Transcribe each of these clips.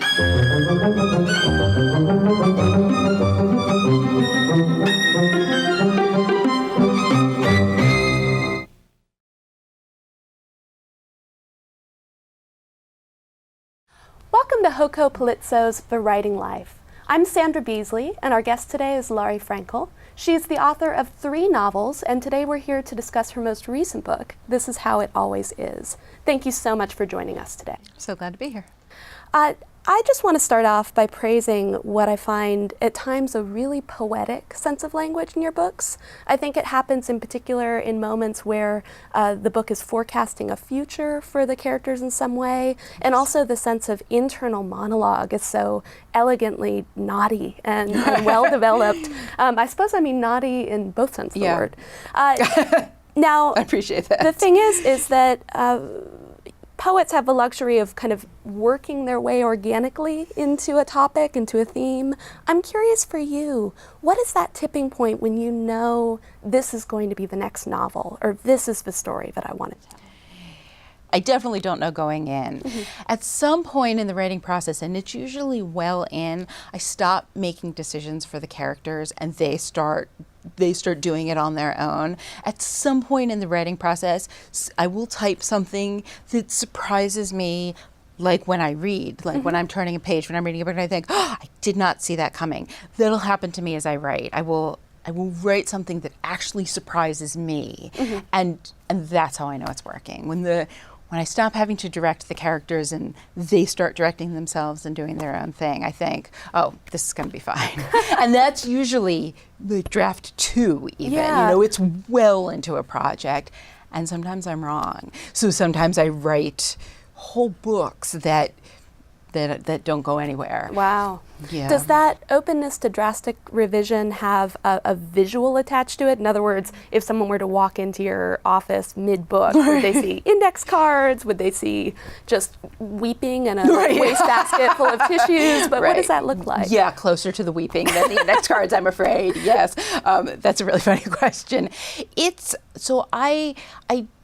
Welcome to Hoko Palizzo's The Writing Life. I'm Sandra Beasley, and our guest today is Laurie Frankel. She's the author of 3 novels, and today we're here to discuss her most recent book, This Is How It Always Is. Thank you so much for joining us today. So glad to be here. I just want to start off by praising what I find at times a really poetic sense of language in your books. I think it happens in particular in moments where the book is forecasting a future for the characters in some way, and also the sense of internal monologue is so elegantly naughty and well developed. I suppose I mean naughty in both senses of the word. Now, I appreciate that. The thing is that poets have the luxury of kind of working their way organically into a topic, into a theme. I'm curious for you, what is that tipping point when you know this is going to be the next novel, or this is the story that I want to tell? I definitely don't know going in. Mm-hmm. At some point in the writing process, and it's usually well in, I stop making decisions for the characters and they start doing it on their own. At some point in the writing process, I will type something that surprises me, like when I read, like when I'm turning a page, when I'm reading a book and I think, oh, I did not see that coming. That'll happen to me as I write. I will write something that actually surprises me, and that's how I know it's working. When I stop having to direct the characters and they start directing themselves and doing their own thing, I think, oh, this is going to be fine. And that's usually the draft 2 even. Yeah. You know, it's well into a project, and sometimes I'm wrong. So sometimes I write whole books that don't go anywhere. Wow. Yeah. Does that openness to drastic revision have a visual attached to it? In other words, if someone were to walk into your office mid-book, would they see index cards? Would they see just weeping in a wastebasket full of tissues? But what does that look like? Yeah, closer to the weeping than the index cards, I'm afraid. Yes, that's a really funny question. I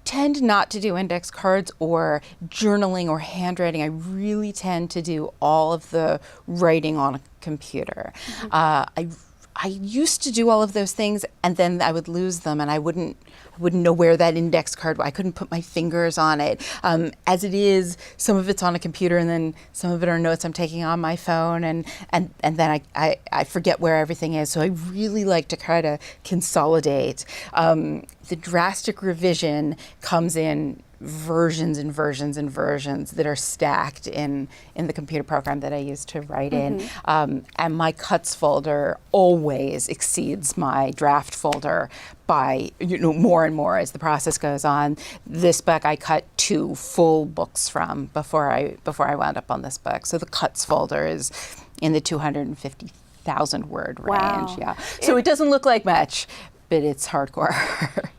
tend not to do index cards or journaling or handwriting. I really tend to do all of the writing on a computer. I used to do all of those things, and then I would lose them, and I wouldn't know where that index card was. I couldn't put my fingers on it. As it is, some of it's on a computer, and then some of it are notes I'm taking on my phone, and then I forget where everything is. So I really like to try to consolidate. The drastic revision comes in versions and versions and versions that are stacked in the computer program that I use to write in. And my cuts folder always exceeds my draft folder by more and more as the process goes on. This book I cut 2 full books from before I wound up on this book. So the cuts folder is in the 250,000 word range. Wow. Yeah. So it doesn't look like much, but it's hardcore.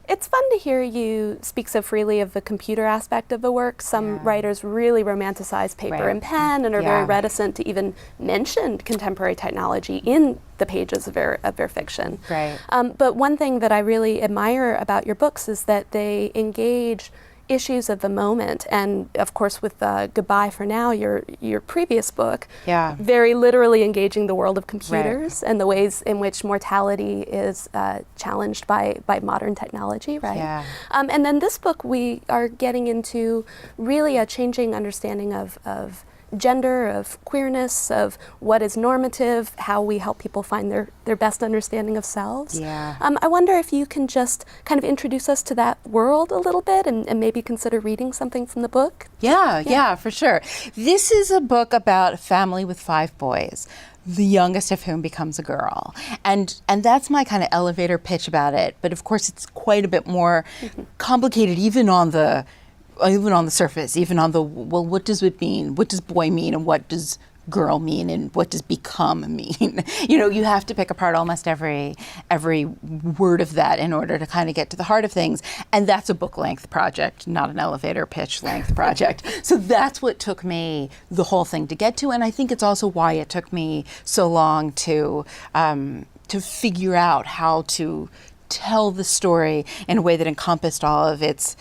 It's fun to hear you speak so freely of the computer aspect of the work. Some writers really romanticize paper and pen and are very reticent to even mention contemporary technology in the pages of their fiction. Right. But one thing that I really admire about your books is that they engage issues of the moment, and of course with Goodbye for Now, your previous book, very literally engaging the world of computers and the ways in which mortality is challenged by modern technology, right? Yeah. And then this book, we are getting into really a changing understanding of gender, of queerness, of what is normative, how we help people find their best understanding of selves. Yeah. I wonder if you can just kind of introduce us to that world a little bit and maybe consider reading something from the book. Yeah, for sure. This is a book about a family with 5 boys, the youngest of whom becomes a girl. And that's my kind of elevator pitch about it. But of course, it's quite a bit more complicated, even on the surface, even on the, well, what does it mean? What does boy mean? And what does girl mean? And what does become mean? You have to pick apart almost every word of that in order to kind of get to the heart of things. And that's a book length project, not an elevator pitch length project. So that's what took me the whole thing to get to. And I think it's also why it took me so long to figure out how to tell the story in a way that encompassed all of its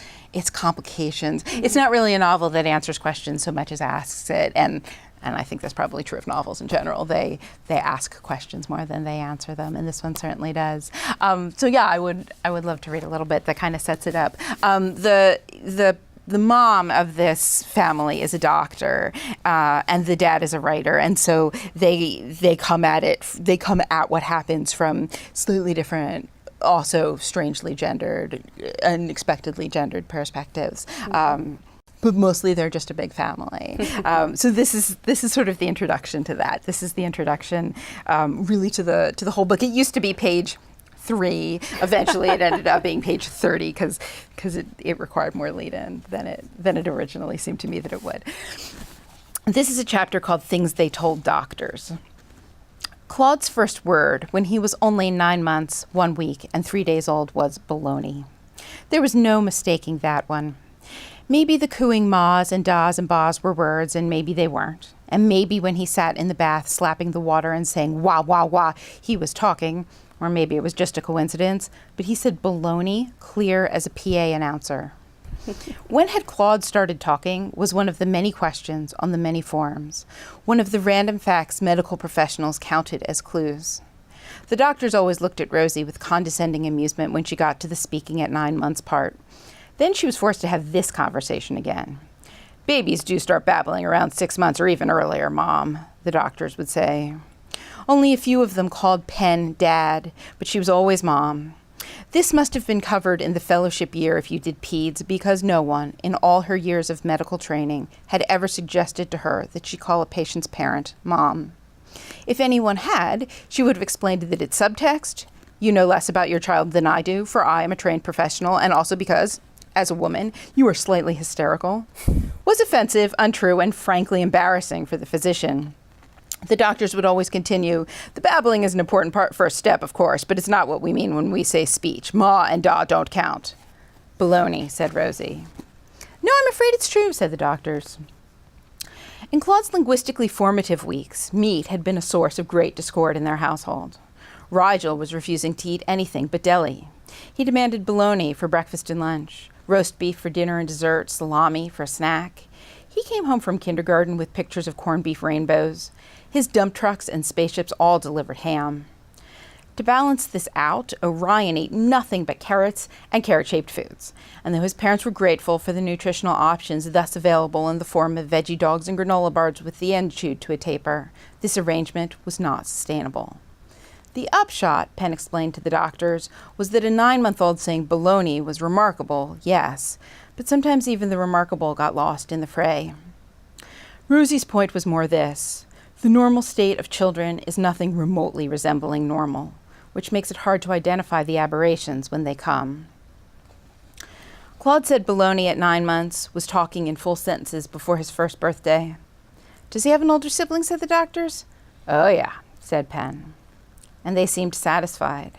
complications. It's not really a novel that answers questions so much as asks it, and and I think that's probably true of novels in general. They ask questions more than they answer them, and this one certainly does. So yeah, I would love to read a little bit that kind of sets it up. The mom of this family is a doctor, and the dad is a writer, and so they come at what happens from slightly different, also strangely gendered, unexpectedly gendered perspectives. But mostly they're just a big family. So this is sort of the introduction to that. This is the introduction, really to the whole book. It used to be page 3. Eventually, it ended up being page 30 because it required more lead-in than it originally seemed to me that it would. This is a chapter called "Things They Told Doctors." Claude's first word, when he was only 9 months, 1 week, and 3 days old, was baloney. There was no mistaking that one. Maybe the cooing ma's and da's and ba's were words, and maybe they weren't. And maybe when he sat in the bath slapping the water and saying wah, wah, wah, he was talking. Or maybe it was just a coincidence, but he said baloney clear as a PA announcer. When had Claude started talking was one of the many questions on the many forums, one of the random facts medical professionals counted as clues. The doctors always looked at Rosie with condescending amusement when she got to the speaking at 9 months part. Then she was forced to have this conversation again. "Babies do start babbling around 6 months or even earlier, Mom," the doctors would say. Only a few of them called Penn Dad, but she was always Mom. This must have been covered in the fellowship year if you did peds, because no one, in all her years of medical training, had ever suggested to her that she call a patient's parent Mom. If anyone had, she would have explained that it's subtext. You know less about your child than I do, for I am a trained professional, and also because, as a woman, you are slightly hysterical. Was offensive, untrue, and frankly embarrassing for the physician. The doctors would always continue, "The babbling is an important first step, of course, but it's not what we mean when we say speech. Ma and da don't count." "Baloney," said Rosie. "No, I'm afraid it's true," said the doctors. In Claude's linguistically formative weeks, meat had been a source of great discord in their household. Rigel was refusing to eat anything but deli. He demanded bologna for breakfast and lunch, roast beef for dinner and dessert, salami for a snack. He came home from kindergarten with pictures of corned beef rainbows. His dump trucks and spaceships all delivered ham. To balance this out, Orion ate nothing but carrots and carrot-shaped foods, and though his parents were grateful for the nutritional options thus available in the form of veggie dogs and granola bars with the end chewed to a taper, this arrangement was not sustainable. The upshot, Penn explained to the doctors, was that a 9-month-old saying baloney was remarkable, yes, but sometimes even the remarkable got lost in the fray. Rosie's point was more this: the normal state of children is nothing remotely resembling normal, which makes it hard to identify the aberrations when they come. Claude said baloney at 9 months, was talking in full sentences before his first birthday. "Does he have an older sibling?" said the doctors. "Oh yeah," said Penn. And they seemed satisfied.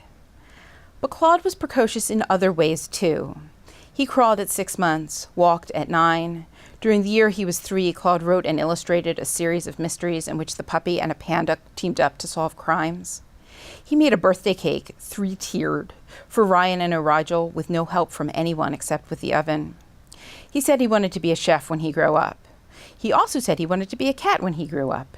But Claude was precocious in other ways too. He crawled at 6 months, walked at 9. During the year he was 3, Claude wrote and illustrated a series of mysteries in which the puppy and a panda teamed up to solve crimes. He made a birthday cake, 3-tiered, for Ryan and O'Rigel with no help from anyone except with the oven. He said he wanted to be a chef when he grew up. He also said he wanted to be a cat when he grew up.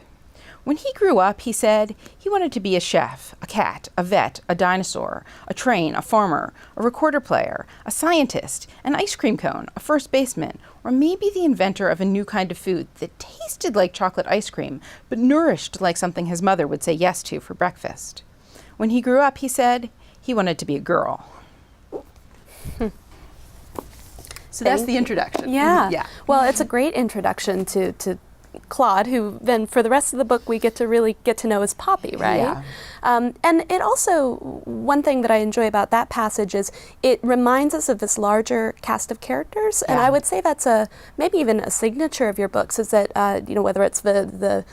When he grew up, he said he wanted to be a chef, a cat, a vet, a dinosaur, a train, a farmer, a recorder player, a scientist, an ice cream cone, a first baseman, or maybe the inventor of a new kind of food that tasted like chocolate ice cream, but nourished like something his mother would say yes to for breakfast. When he grew up, he said he wanted to be a girl. So that's the introduction. Yeah. Well, it's a great introduction to Claude, who then for the rest of the book we get to really get to know as Poppy, right? Yeah. And it also, one thing that I enjoy about that passage is it reminds us of this larger cast of characters, and I would say that's maybe even a signature of your books, is that, whether it's the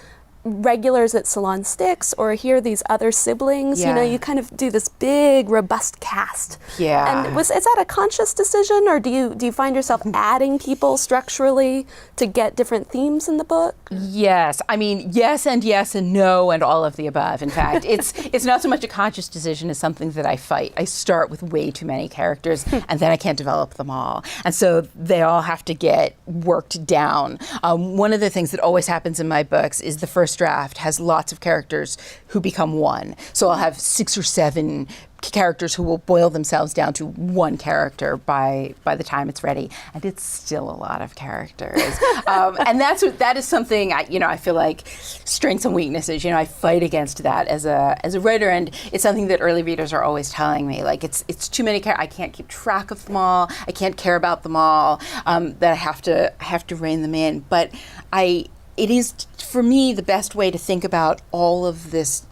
regulars at Salon Sticks, or here are these other siblings. You know, Yeah. you kind of do this big, robust cast. Yeah. And is that a conscious decision, or do you find yourself adding people structurally to get different themes in the book? Yes. I mean, yes and no and all of the above. In fact, it's not so much a conscious decision as something that I fight. I start with way too many characters and then I can't develop them all. And so they all have to get worked down. One of the things that always happens in my books is the first draft has lots of characters who become one. So I'll have 6 or 7 characters who will boil themselves down to one character by the time it's ready, and it's still a lot of characters. And that is something I feel like strengths and weaknesses. I fight against that as a writer, and it's something that early readers are always telling me. Like it's too many characters. I can't keep track of them all. I can't care about them all. That I have to rein them in. But it is, for me, the best way to think about all of this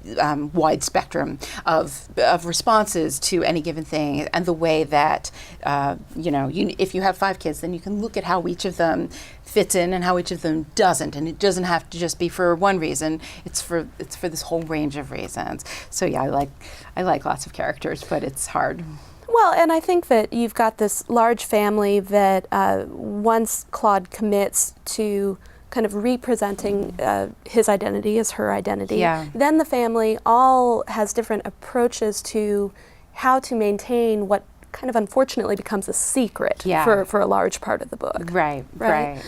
wide spectrum of responses to any given thing, and the way that, if you have 5 kids, then you can look at how each of them fits in and how each of them doesn't. And it doesn't have to just be for one reason. It's for this whole range of reasons. So yeah, I like lots of characters, but it's hard. Well, and I think that you've got this large family that once Claude commits to kind of representing his identity as her identity, Yeah. then the family all has different approaches to how to maintain what kind of unfortunately becomes a secret Yeah. for a large part of the book. Right,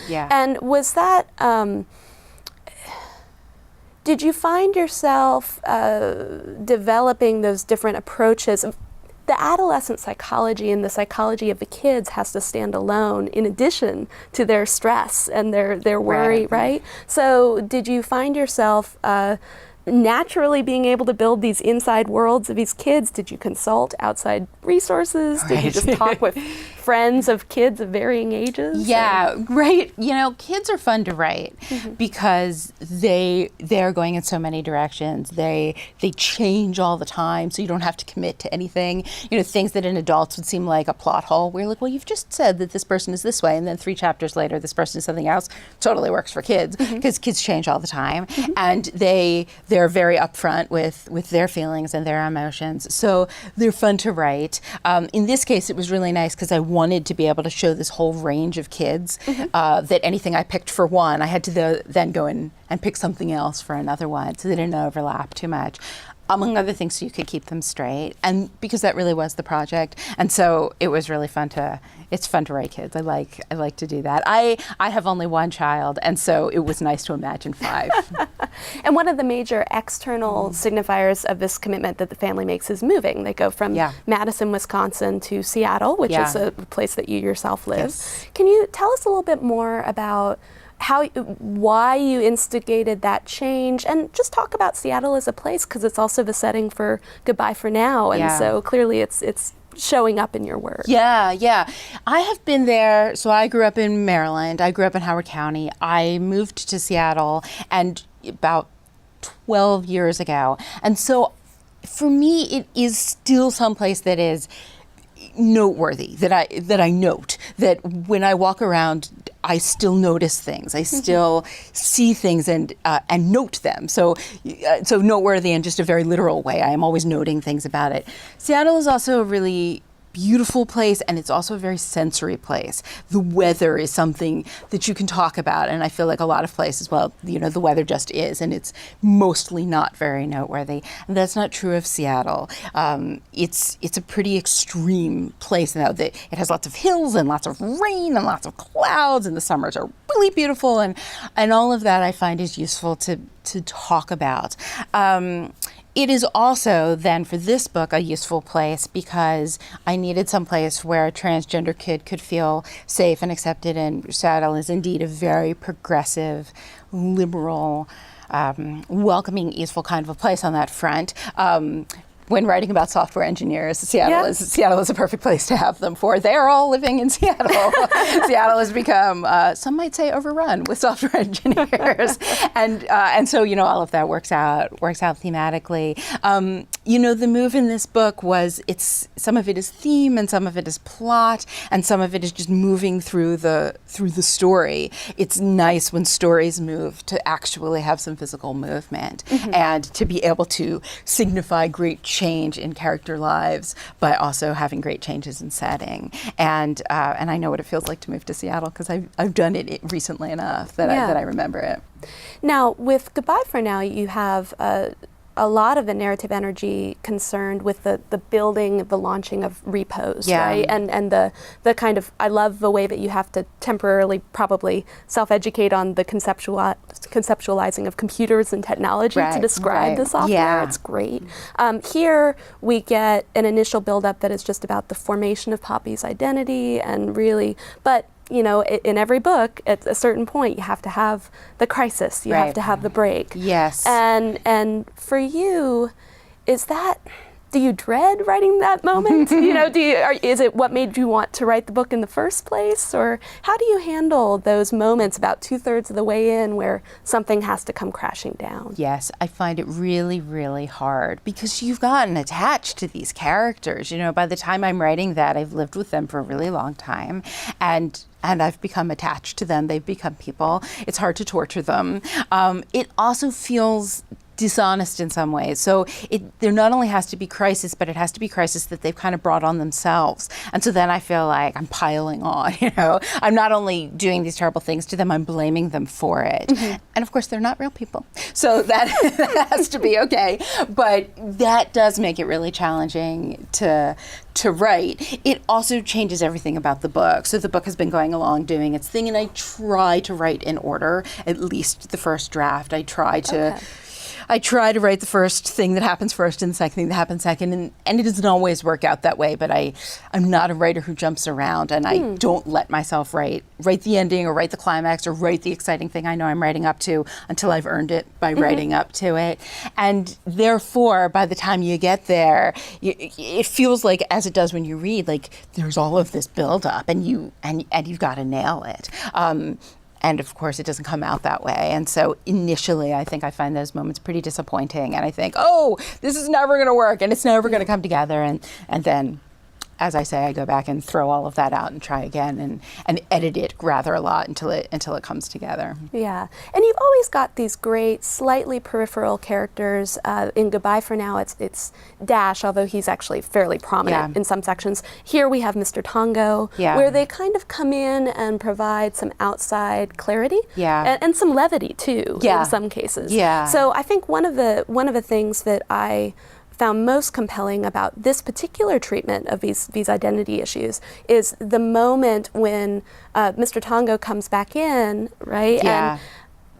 yeah. And was that, did you find yourself developing those different approaches? The adolescent psychology and the psychology of the kids has to stand alone in addition to their stress and their worry, right? So did you find yourself naturally being able to build these inside worlds of these kids? Did you consult outside resources? Did you just talk with friends of kids of varying ages? Yeah, right. Kids are fun to write because they're going in so many directions. They change all the time, so you don't have to commit to anything. Things that in adults would seem like a plot hole, where you're like, well, you've just said that this person is this way, and then 3 chapters later, this person is something else. Totally works for kids because kids change all the time, and they're very upfront with their feelings and their emotions. So they're fun to write. In this case, it was really nice because I wanted to be able to show this whole range of kids, that anything I picked for one, I had to then go in and pick something else for another one, so they didn't overlap too much. Among other things, so you could keep them straight, and because that really was the project. And so it was really fun to write kids. I like to do that. I have only one child, and so it was nice to imagine 5. And one of the major external signifiers of this commitment that the family makes is moving. They go from Madison, Wisconsin to Seattle, which is a place that you yourself live. Yes. Can you tell us a little bit more about why you instigated that change, and just talk about Seattle as a place, because it's also the setting for Goodbye for Now, and so clearly it's showing up in your work. Yeah. I have been there. So I grew up in Maryland. I grew up in Howard County. I moved to Seattle and about 12 years ago. And so for me, it is still someplace that is noteworthy, that I note, that when I walk around, I still notice things. I still see things and note them. So noteworthy in just a very literal way. I am always noting things about it. Seattle is also a really beautiful place, and it's also a very sensory place. The weather is something that you can talk about, and I feel like a lot of places, well, the weather just is, and it's mostly not very noteworthy. And that's not true of Seattle. It's a pretty extreme place now. That it has lots of hills and lots of rain and lots of clouds, and the summers are really beautiful, and all of that I find is useful to talk about. It is also, then, for this book, a useful place because I needed some place where a transgender kid could feel safe and accepted, and Seattle is indeed a very progressive, liberal, welcoming, easeful kind of a place on that front. when writing about software engineers, Seattle is a perfect place to have them for. They are all living in Seattle. Seattle has become, some might say, overrun with software engineers, and so all of that works out thematically. The move in this book was some of it is theme and some of it is plot and some of it is just moving through the story. It's nice when stories move to actually have some physical movement and to be able to signify great change in character lives, but also having great changes in setting. And I know what it feels like to move to Seattle because I've done it recently enough that I remember it. Now, with Goodbye for Now, you have a lot of the narrative energy concerned with the building, the launching of repos, right? And the kind of, I love the way that you have to temporarily probably self-educate on the conceptualizing of computers and technology to describe the software. Yeah. It's great. Here we get an initial buildup that is just about the formation of Poppy's identity and really, but in every book, at a certain point, you have to have the crisis. You have to have the break. Yes. And for you, do you dread writing that moment? Is it what made you want to write the book in the first place? Or how do you handle those moments about 2/3 of the way in where something has to come crashing down? Yes, I find it really, really hard because you've gotten attached to these characters. By the time I'm writing that, I've lived with them for a really long time. And I've become attached to them. They've become people. It's hard to torture them. It also feels dishonest in some ways. So there not only has to be crisis, but it has to be crisis that they've kind of brought on themselves. And so then I feel like I'm piling on, I'm not only doing these terrible things to them, I'm blaming them for it. And of course, they're not real people. So that has to be okay. But that does make it really challenging to write. It also changes everything about the book. So the book has been going along doing its thing, and I try to write in order, at least the first draft. I try to write the first thing that happens first and the second thing that happens second, and it doesn't always work out that way, but I'm not a writer who jumps around, and I don't let myself write the ending or write the climax or write the exciting thing I know I'm writing up to until I've earned it by writing up to it. And therefore, by the time you get there, it feels like, as it does when you read, like there's all of this buildup, and you've got to nail it. And of course, it doesn't come out that way. And so initially, I think I find those moments pretty disappointing. And I think, oh, this is never going to work, and it's never going to come together. And then, as I say, I go back and throw all of that out and try again and edit it rather a lot until it comes together. Yeah. And you've always got these great, slightly peripheral characters. In Goodbye for Now, it's Dash, although he's actually fairly prominent in some sections. Here we have Mr. Tongo, where they kind of come in and provide some outside clarity and some levity, too, in some cases. Yeah. So I think one of the things that I found most compelling about this particular treatment of these identity issues is the moment when Mr. Tongo comes back in, right? Yeah. And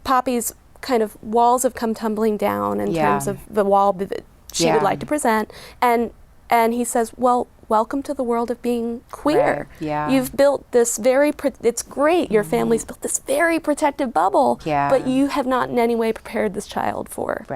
Poppy's kind of walls have come tumbling down in terms of the wall that she would like to present. And he says, well, welcome to the world of being queer. Right. Yeah. You've built this it's great, your family's built this very protective bubble, but you have not in any way prepared this child for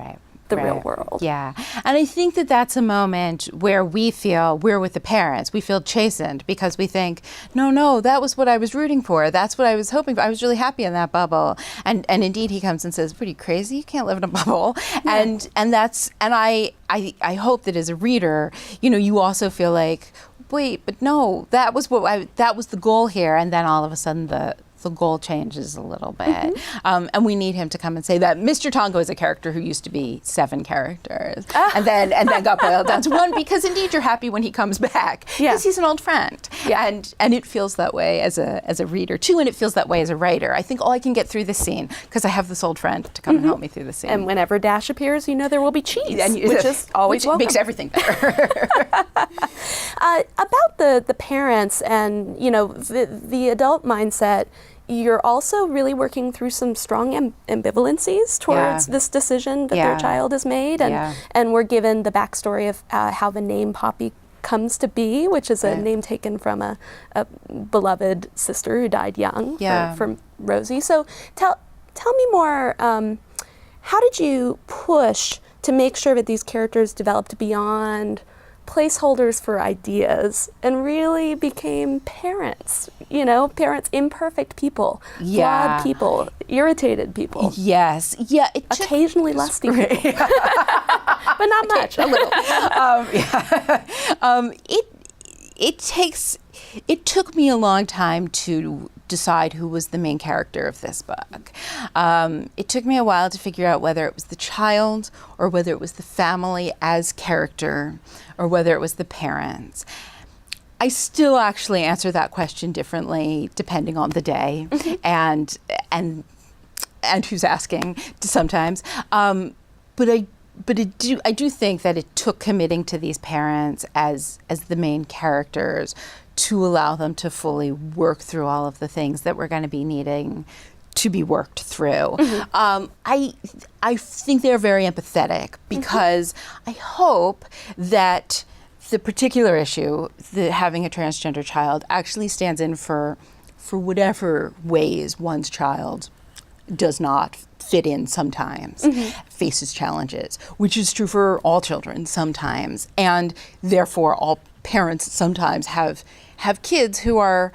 the real world. Yeah. And I think that that's a moment where we feel we're with the parents. We feel chastened because we think, no, that was what I was rooting for. That's what I was hoping for. I was really happy in that bubble. And indeed he comes and says, what are you, crazy? You can't live in a bubble. Yeah. And I hope that as a reader, you also feel like, wait, but no, that was the goal here. And then all of a sudden the goal changes a little bit. And we need him to come and say that Mr. Tongo is a character who used to be 7 characters and then got boiled down to 1, because indeed you're happy when he comes back because he's an old friend. Yeah. And it feels that way as a reader too, and it feels that way as a writer. I think, I can get through this scene because I have this old friend to come and help me through the scene. And whenever Dash appears, there will be cheese, which is always welcome. Makes everything better. About the parents and the adult mindset, you're also really working through some strong ambivalencies towards this decision that their child has made. And we're given the backstory of how the name Poppy comes to be, which is a name taken from a beloved sister who died young from Rosie. So tell me more, how did you push to make sure that these characters developed beyond placeholders for ideas and really became parents, parents, imperfect people, flawed people, irritated people. Yes. Yeah. Occasionally lusty people. But not much. A little. It took me a long time to decide who was the main character of this book. It took me a while to figure out whether it was the child or whether it was the family as character or whether it was the parents. I still actually answer that question differently depending on the day and who's asking sometimes. But I do think that it took committing to these parents as the main characters to allow them to fully work through all of the things that we're going to be needing to be worked through. I think they're very empathetic because I hope that the particular issue, having a transgender child, actually stands in for whatever ways one's child does not fit in sometimes, faces challenges, which is true for all children sometimes, and therefore all parents sometimes have kids who have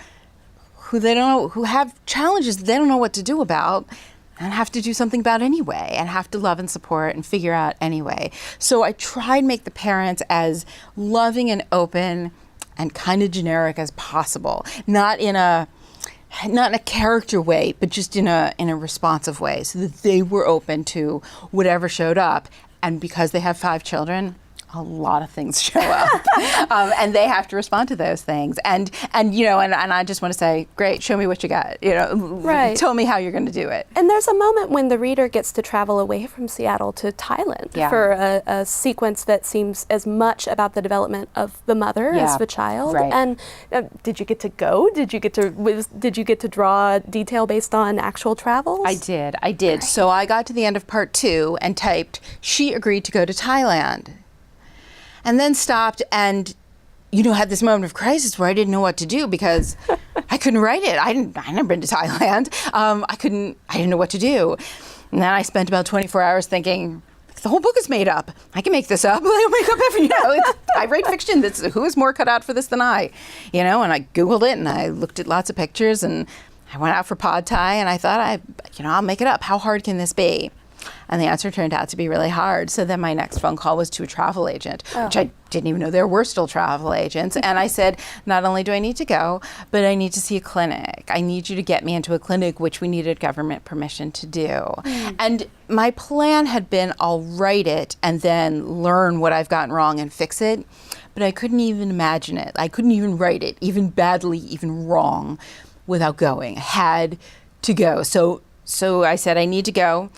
challenges they don't know what to do about and have to do something about anyway and have to love and support and figure out anyway. So I try and make the parents as loving and open and kind of generic as possible, not in a character way, but just in a responsive way, so that they were open to whatever showed up. And because they have 5 children, a lot of things show up, and they have to respond to those things. And I just want to say, great, show me what you got. Right. Tell me how you're going to do it. And there's a moment when the reader gets to travel away from Seattle to Thailand for a sequence that seems as much about the development of the mother as the child. Right. And did you get to go? Did you get to draw detail based on actual travels? I did. Great. So I got to the end of part 2 and typed, "She agreed to go to Thailand." And then stopped and, had this moment of crisis where I didn't know what to do because I couldn't write it. I never been to Thailand. I didn't know what to do. And then I spent about 24 hours thinking, the whole book is made up. I can make this up. I don't make up every, I write fiction. Who is more cut out for this than I? And I Googled it and I looked at lots of pictures and I went out for pad thai and I thought, I'll make it up. How hard can this be? And the answer turned out to be really hard. So then my next phone call was to a travel agent, which I didn't even know there were still travel agents. And I said, not only do I need to go, but I need to see a clinic. I need you to get me into a clinic, which we needed government permission to do. And my plan had been, I'll write it and then learn what I've gotten wrong and fix it. But I couldn't even imagine it. I couldn't even write it, even badly, even wrong, without going. I had to go. So I said, I need to go.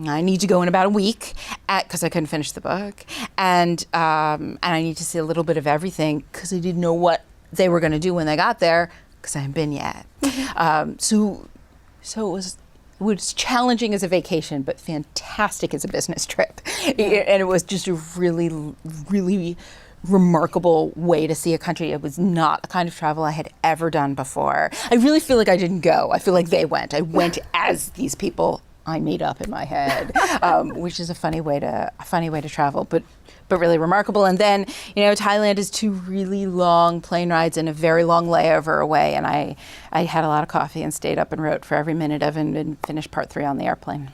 I need to go in about a week because I couldn't finish the book. And I need to see a little bit of everything because I didn't know what they were going to do when they got there because I hadn't been yet. So it was challenging as a vacation, but fantastic as a business trip. And it was just a really, really remarkable way to see a country. It was not the kind of travel I had ever done before. I really feel like I didn't go. I feel like they went. I went as these people I made up in my head, which is a funny way to travel, but really remarkable. And then, Thailand is 2 really long plane rides and a very long layover away. And I had a lot of coffee and stayed up and wrote for every minute of it and finished part 3 on the airplane.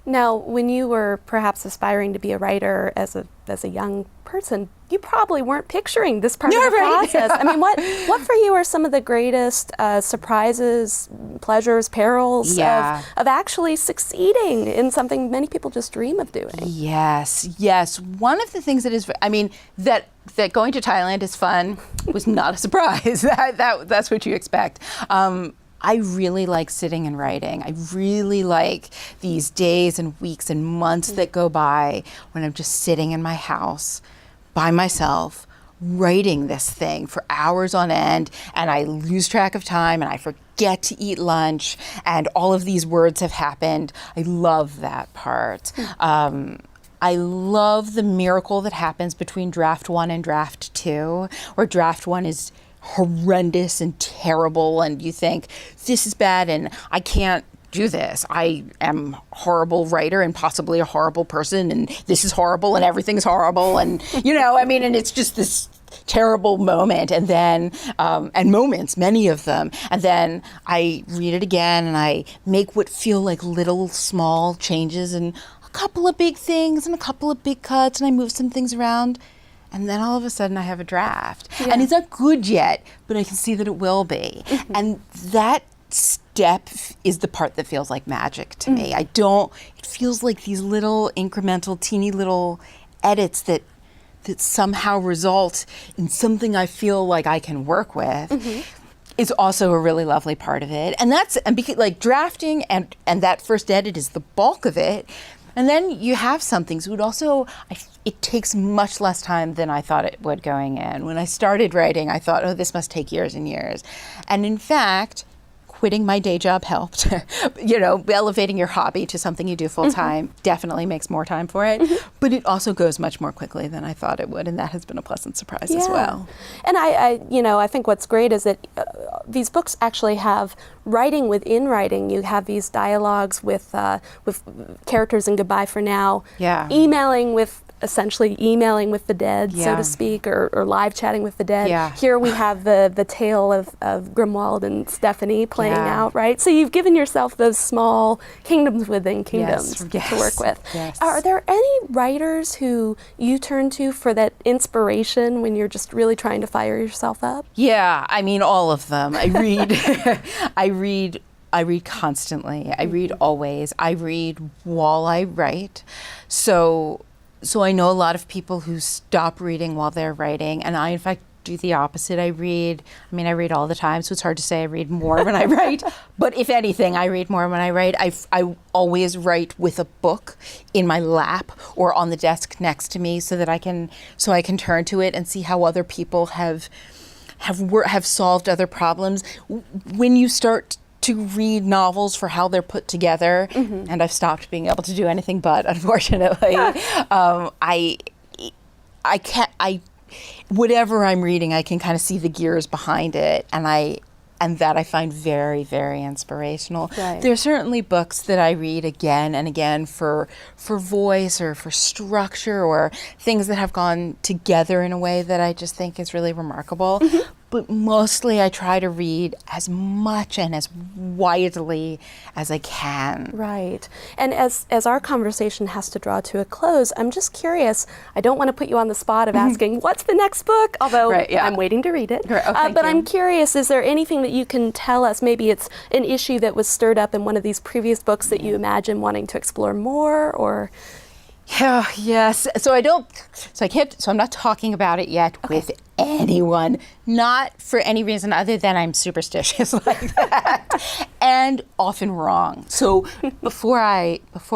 Now, when you were perhaps aspiring to be a writer as a young person, you probably weren't picturing this part of the process. I mean, what for you are some of the greatest surprises, pleasures, perils of actually succeeding in something many people just dream of doing? Yes. One of the things that is, that going to Thailand is fun was not a surprise. That's what you expect. I really like sitting and writing. I really like these days and weeks and months that go by when I'm just sitting in my house by myself, writing this thing for hours on end, and I lose track of time and I forget to eat lunch, and all of these words have happened. I love that part. I love the miracle that happens between draft 1 and draft 2, where draft 1 is horrendous and terrible, and you think, this is bad and I can't do this. I am a horrible writer and possibly a horrible person, and this is horrible and everything's horrible, and and it's just this terrible moment, and then and moments, many of them, and then I read it again and I make what feel like little small changes and a couple of big things and a couple of big cuts, and I move some things around, and then all of a sudden I have a draft. Yeah. And it's not good yet, but I can see that it will be. Mm-hmm. And that step is the part that feels like magic to me. It feels like these little incremental, teeny little edits that somehow result in something I feel like I can work with is also a really lovely part of it. And because like drafting and that first edit is the bulk of it. And then you have something. So it takes much less time than I thought it would going in. When I started writing, I thought, oh, this must take years and years. And in fact, quitting my day job helped. Elevating your hobby to something you do full time definitely makes more time for it. But it also goes much more quickly than I thought it would, and that has been a pleasant surprise as well. And I think what's great is that these books actually have writing within writing. You have these dialogues with characters in Goodbye for Now, essentially emailing with the dead, so to speak, or live chatting with the dead. Yeah. Here we have the tale of Grimwald and Stephanie playing out, right? So you've given yourself those small kingdoms within kingdoms to work with. Yes. Are there any writers who you turn to for that inspiration when you're just really trying to fire yourself up? Yeah, I mean, all of them. I read I read constantly. I read always. I read while I write. So I know a lot of people who stop reading while they're writing, and I, in fact, do the opposite. I read all the time, so it's hard to say I read more when I write, but if anything, I read more when I write. I always write with a book in my lap or on the desk next to me so I can turn to it and see how other people have solved other problems. When you start to read novels for how they're put together, and I've stopped being able to do anything but, unfortunately. Whatever I'm reading, I can kind of see the gears behind it, and that I find very, very inspirational. Right. There are certainly books that I read again and again for voice or for structure or things that have gone together in a way that I just think is really remarkable. But mostly I try to read as much and as widely as I can. Right. And as our conversation has to draw to a close, I'm just curious, I don't want to put you on the spot of asking, what's the next book? Although I'm waiting to read it. But I'm curious, is there anything that you can tell us? Maybe it's an issue that was stirred up in one of these previous books that you imagine wanting to explore more, or... Yeah, yes. So I'm not talking about it yet with anyone, not for any reason other than I'm superstitious like that, and often wrong. So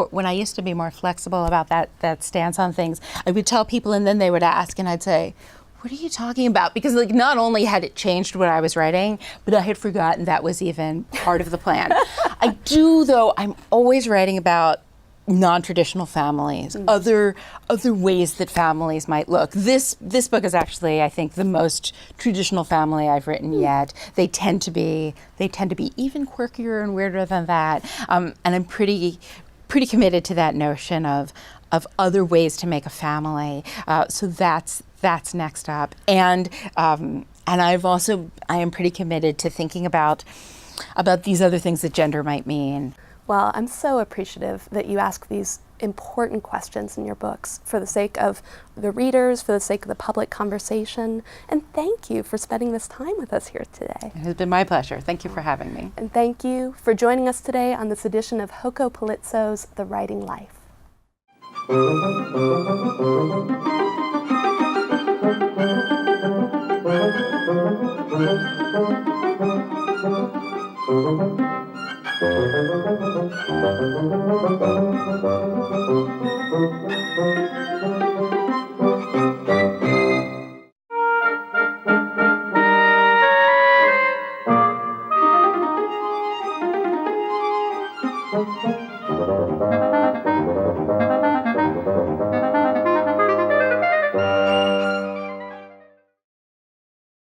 when I used to be more flexible about that stance on things, I would tell people and then they would ask and I'd say, what are you talking about? Because not only had it changed what I was writing, but I had forgotten that was even part of the plan. I do, though, I'm always writing about non-traditional families, other ways that families might look. This book is actually, I think, the most traditional family I've written yet. They tend to be even quirkier and weirder than that. And I'm pretty committed to that notion of other ways to make a family. So that's next up. And I am pretty committed to thinking about these other things that gender might mean. Well, I'm so appreciative that you ask these important questions in your books for the sake of the readers, for the sake of the public conversation, and thank you for spending this time with us here today. It has been my pleasure. Thank you for having me. And thank you for joining us today on this edition of Joko Polizzo's The Writing Life.